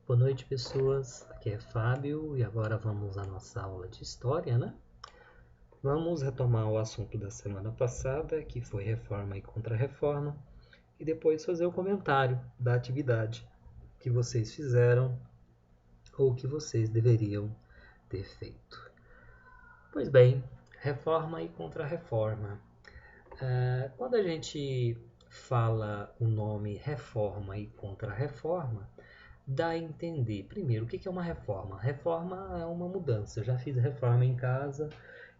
Boa noite, pessoas. Aqui é Fábio e agora vamos à nossa aula de história, né? Vamos retomar o assunto da semana passada, que foi reforma e contra-reforma, e depois fazer o comentário da atividade que vocês fizeram ou que vocês deveriam ter feito. Pois bem, reforma e contra-reforma. Quando a gente fala o nome reforma e contra-reforma, dá a entender, primeiro, o que é uma reforma? Reforma é uma mudança. Eu já fiz reforma em casa,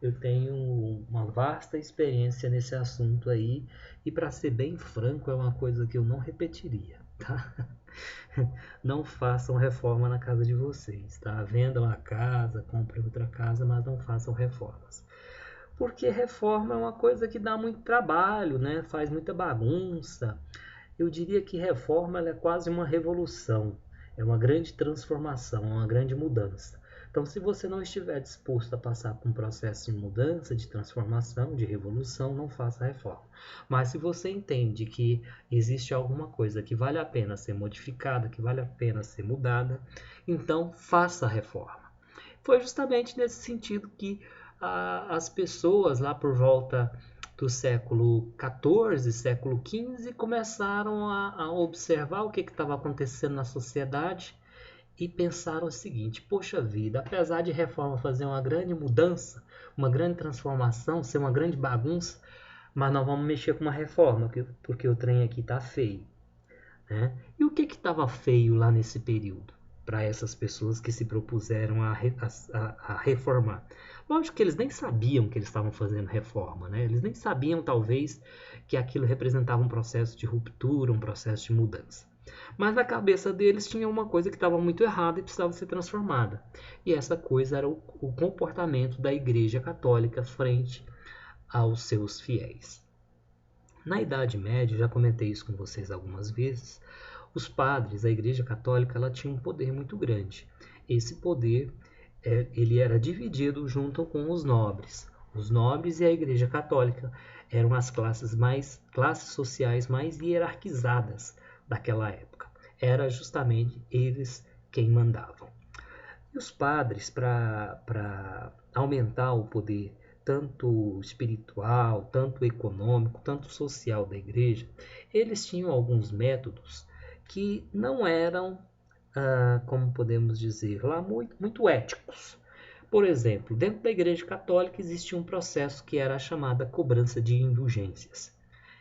eu tenho uma vasta experiência nesse assunto aí, e para ser bem franco, é uma coisa que eu não repetiria, tá? Não façam reforma na casa de vocês, tá? Vendam a casa, comprem outra casa, mas não façam reformas. Porque reforma é uma coisa que dá muito trabalho, né? Faz muita bagunça. Eu diria que reforma é quase uma revolução, é uma grande transformação, uma grande mudança. Então, se você não estiver disposto a passar por um processo de mudança, de transformação, de revolução, não faça reforma. Mas se você entende que existe alguma coisa que vale a pena ser modificada, que vale a pena ser mudada, então faça a reforma. Foi justamente nesse sentido que as pessoas lá por volta do século XIV, século XV, começaram a observar o que estava acontecendo na sociedade e pensaram o seguinte: poxa vida, apesar de reforma fazer uma grande mudança, uma grande transformação, ser uma grande bagunça, mas nós vamos mexer com uma reforma, porque o trem aqui está feio. Né? E o que estava feio lá nesse período para essas pessoas que se propuseram a reformar? Lógico que eles nem sabiam que eles estavam fazendo reforma, né? Eles nem sabiam, talvez, que aquilo representava um processo de ruptura, um processo de mudança. Mas na cabeça deles tinha uma coisa que estava muito errada e precisava ser transformada. E essa coisa era o comportamento da Igreja Católica frente aos seus fiéis. Na Idade Média, já comentei isso com vocês algumas vezes, os padres, a Igreja Católica, ela tinha um poder muito grande. Esse poder ele era dividido junto com os nobres. Os nobres e a Igreja Católica eram as classes sociais mais hierarquizadas daquela época. Era justamente eles quem mandavam. E os padres, para aumentar o poder tanto espiritual, tanto econômico, tanto social da igreja, eles tinham alguns métodos que não eram, como podemos dizer, lá muito éticos. Por exemplo, dentro da Igreja Católica existia um processo que era a chamada cobrança de indulgências.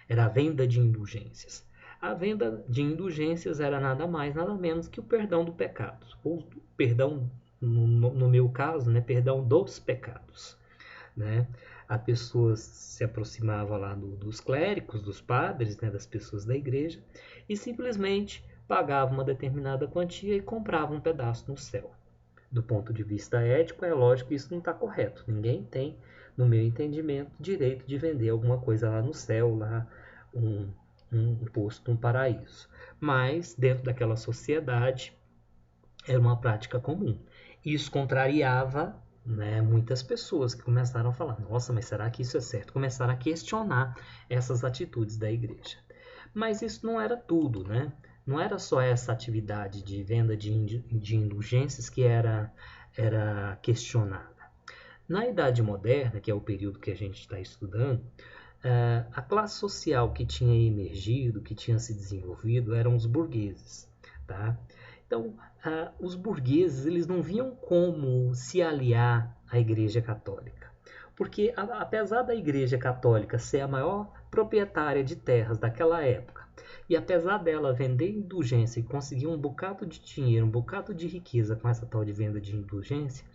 Era a venda de indulgências. A venda de indulgências era nada mais, nada menos que o perdão do pecado, ou perdão, no meu caso, né, perdão dos pecados. Né? A pessoa se aproximava lá dos clérigos, dos padres, né, das pessoas da igreja, e simplesmente pagava uma determinada quantia e comprava um pedaço no céu. Do ponto de vista ético, é lógico que isso não está correto. Ninguém tem, no meu entendimento, direito de vender alguma coisa lá no céu, lá um posto, um paraíso. Mas, dentro daquela sociedade, era uma prática comum. Isso contrariava, né, muitas pessoas que começaram a falar: nossa, mas será que isso é certo? Começaram a questionar essas atitudes da igreja. Mas isso não era tudo, né? Não era só essa atividade de venda de indulgências que era questionada. Na Idade Moderna, que é o período que a gente está estudando, a classe social que tinha emergido, que tinha se desenvolvido, eram os burgueses. Tá? Então, os burgueses eles não viam como se aliar à Igreja Católica. Porque, apesar da Igreja Católica ser a maior proprietária de terras daquela época, e apesar dela vender indulgência e conseguir um bocado de dinheiro, um bocado de riqueza com essa tal de venda de indulgência,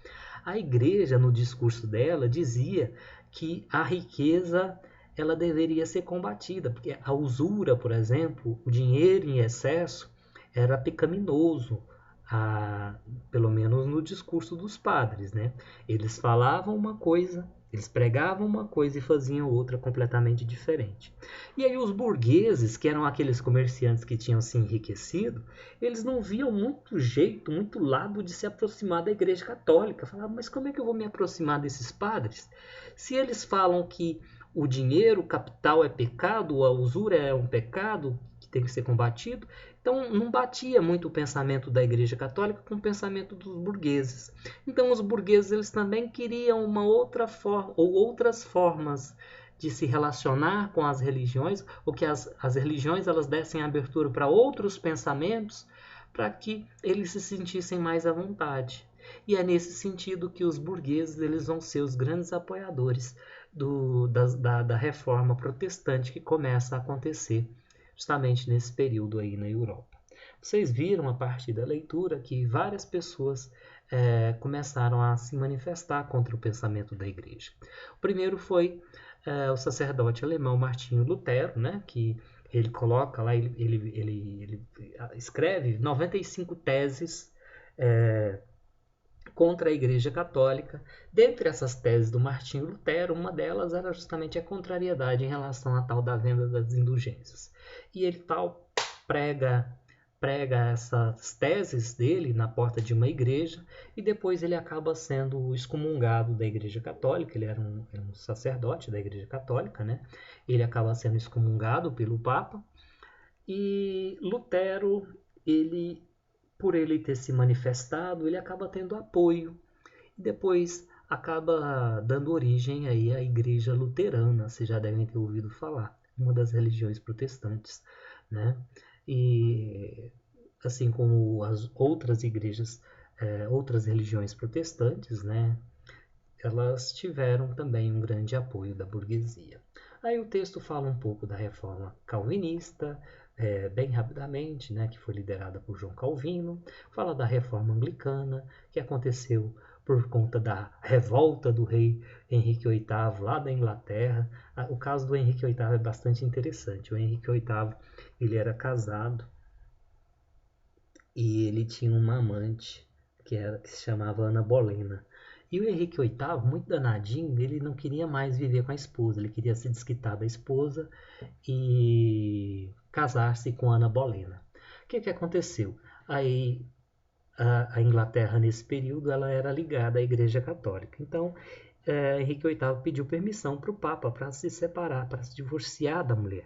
a igreja, no discurso dela, dizia que a riqueza ela deveria ser combatida, porque a usura, por exemplo, o dinheiro em excesso, era pecaminoso, pelo menos no discurso dos padres. Né? Eles falavam uma coisa, eles pregavam uma coisa e faziam outra completamente diferente. E aí os burgueses, que eram aqueles comerciantes que tinham se enriquecido, eles não viam muito jeito, muito lado de se aproximar da Igreja Católica. Falavam, mas como é que eu vou me aproximar desses padres? Se eles falam que o dinheiro, o capital é pecado, a usura é um pecado que tem que ser combatido, Então não batia muito o pensamento da Igreja Católica com o pensamento dos burgueses. Então os burgueses eles também queriam uma outra forma ou outras formas de se relacionar com as religiões, ou que as religiões elas dessem abertura para outros pensamentos, para que eles se sentissem mais à vontade. E é nesse sentido que os burgueses eles vão ser os grandes apoiadores da reforma protestante que começa a acontecer justamente nesse período aí na Europa. Vocês viram a partir da leitura que várias pessoas começaram a se manifestar contra o pensamento da igreja. O primeiro foi o sacerdote alemão Martinho Lutero, né, que ele coloca lá, ele escreve 95 teses contra a Igreja Católica. Dentre essas teses do Martinho Lutero, uma delas era justamente a contrariedade em relação à tal da venda das indulgências. E ele tal prega essas teses dele na porta de uma igreja e depois ele acaba sendo excomungado da Igreja Católica. Ele era um sacerdote da Igreja Católica, né? Ele acaba sendo excomungado pelo Papa e Lutero, por ele ter se manifestado, ele acaba tendo apoio e depois acaba dando origem aí à Igreja Luterana. Vocês já devem ter ouvido falar, uma das religiões protestantes, né? E assim como as outras igrejas, outras religiões protestantes, né? Elas tiveram também um grande apoio da burguesia. Aí o texto fala um pouco da reforma calvinista, bem rapidamente, né, que foi liderada por João Calvino. Fala da reforma anglicana, que aconteceu por conta da revolta do rei Henrique VIII lá da Inglaterra. O caso do Henrique VIII é bastante interessante. O Henrique VIII ele era casado e ele tinha uma amante que se chamava Ana Bolena. E o Henrique VIII, muito danadinho, ele não queria mais viver com a esposa, ele queria se desquitar da esposa e casar-se com Ana Bolena. O que aconteceu? Aí a Inglaterra, nesse período, ela era ligada à Igreja Católica. Então, Henrique VIII pediu permissão para o Papa para se separar, para se divorciar da mulher.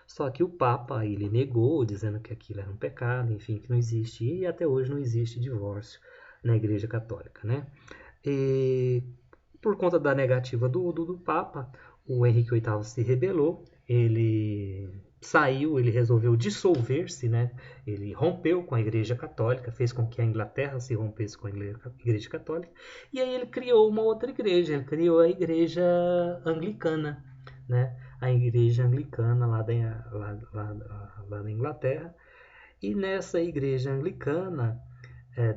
Só que o Papa ele negou, dizendo que aquilo era um pecado, enfim, que não existia, e até hoje não existe divórcio na Igreja Católica, né? E por conta da negativa do Papa, o Henrique VIII se rebelou, ele saiu, ele resolveu dissolver-se, né? Ele rompeu com a Igreja Católica, fez com que a Inglaterra se rompesse com a Igreja Católica, e aí ele criou uma outra igreja, ele criou a Igreja Anglicana, né? A Igreja Anglicana lá da Inglaterra, e nessa Igreja Anglicana,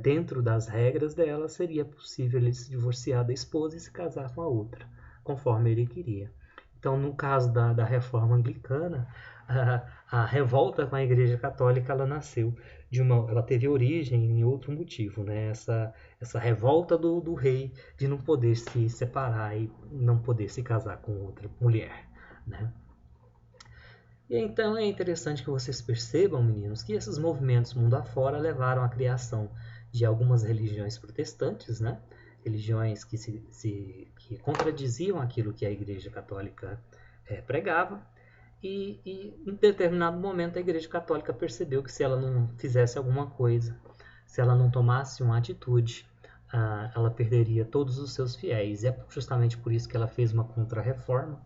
dentro das regras dela, seria possível ele se divorciar da esposa e se casar com a outra, conforme ele queria. Então, no caso da reforma anglicana, a revolta com a Igreja Católica ela nasceu ela teve origem em outro motivo, né? Essa revolta do rei de não poder se separar e não poder se casar com outra mulher, né? E então é interessante que vocês percebam, meninos, que esses movimentos mundo afora levaram à criação de algumas religiões protestantes, né? Religiões que contradiziam aquilo que a Igreja Católica pregava, e em determinado momento a Igreja Católica percebeu que se ela não fizesse alguma coisa, se ela não tomasse uma atitude, ela perderia todos os seus fiéis. E é justamente por isso que ela fez uma contra-reforma,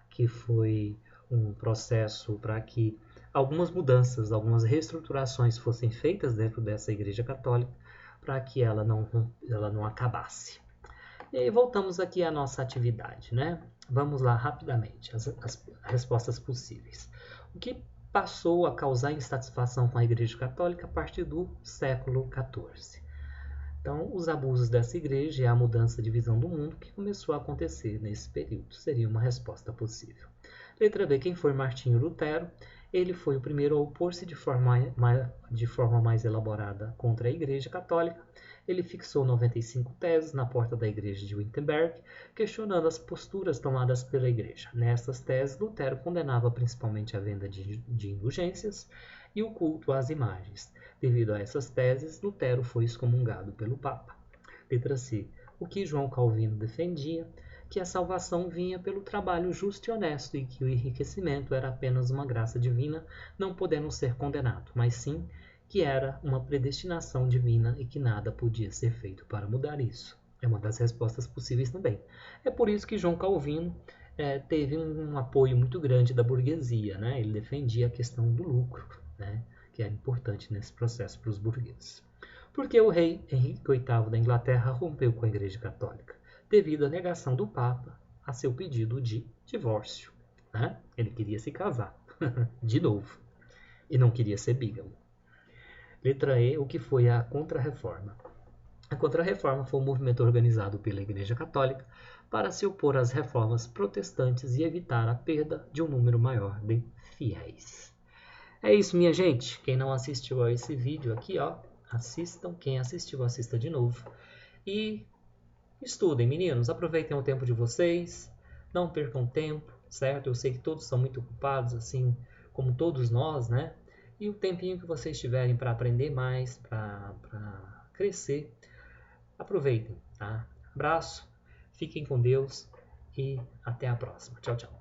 que foi um processo para que algumas mudanças, algumas reestruturações fossem feitas dentro dessa Igreja Católica, para que ela não acabasse. E aí voltamos aqui à nossa atividade, né? Vamos lá rapidamente, as respostas possíveis. O que passou a causar insatisfação com a Igreja Católica a partir do século XIV? Então, os abusos dessa igreja e a mudança de visão do mundo que começou a acontecer nesse período seria uma resposta possível. Letra B, quem foi Martinho Lutero? Ele foi o primeiro a opor-se de forma mais elaborada contra a Igreja Católica. Ele fixou 95 teses na porta da Igreja de Wittenberg, questionando as posturas tomadas pela Igreja. Nessas teses, Lutero condenava principalmente a venda de indulgências e o culto às imagens. Devido a essas teses, Lutero foi excomungado pelo Papa. Letra C. O que João Calvino defendia? Que a salvação vinha pelo trabalho justo e honesto e que o enriquecimento era apenas uma graça divina, não podendo ser condenado, mas sim que era uma predestinação divina e que nada podia ser feito para mudar isso. É uma das respostas possíveis também. É por isso que João Calvino teve um apoio muito grande da burguesia, né? Ele defendia a questão do lucro, né? Que era importante nesse processo para os burgueses. Porque o rei Henrique VIII da Inglaterra rompeu com a Igreja Católica, devido à negação do Papa a seu pedido de divórcio. Né? Ele queria se casar, de novo, e não queria ser bígamo. Letra E, o que foi a Contra-Reforma? A Contra-Reforma foi um movimento organizado pela Igreja Católica para se opor às reformas protestantes e evitar a perda de um número maior de fiéis. É isso, minha gente. Quem não assistiu a esse vídeo aqui, ó, assistam. Quem assistiu, assista de novo. E estudem, meninos. Aproveitem o tempo de vocês. Não percam tempo, certo? Eu sei que todos são muito ocupados, assim como todos nós, né? E o tempinho que vocês tiverem para aprender mais, para crescer, aproveitem, tá? Abraço, fiquem com Deus e até a próxima. Tchau, tchau.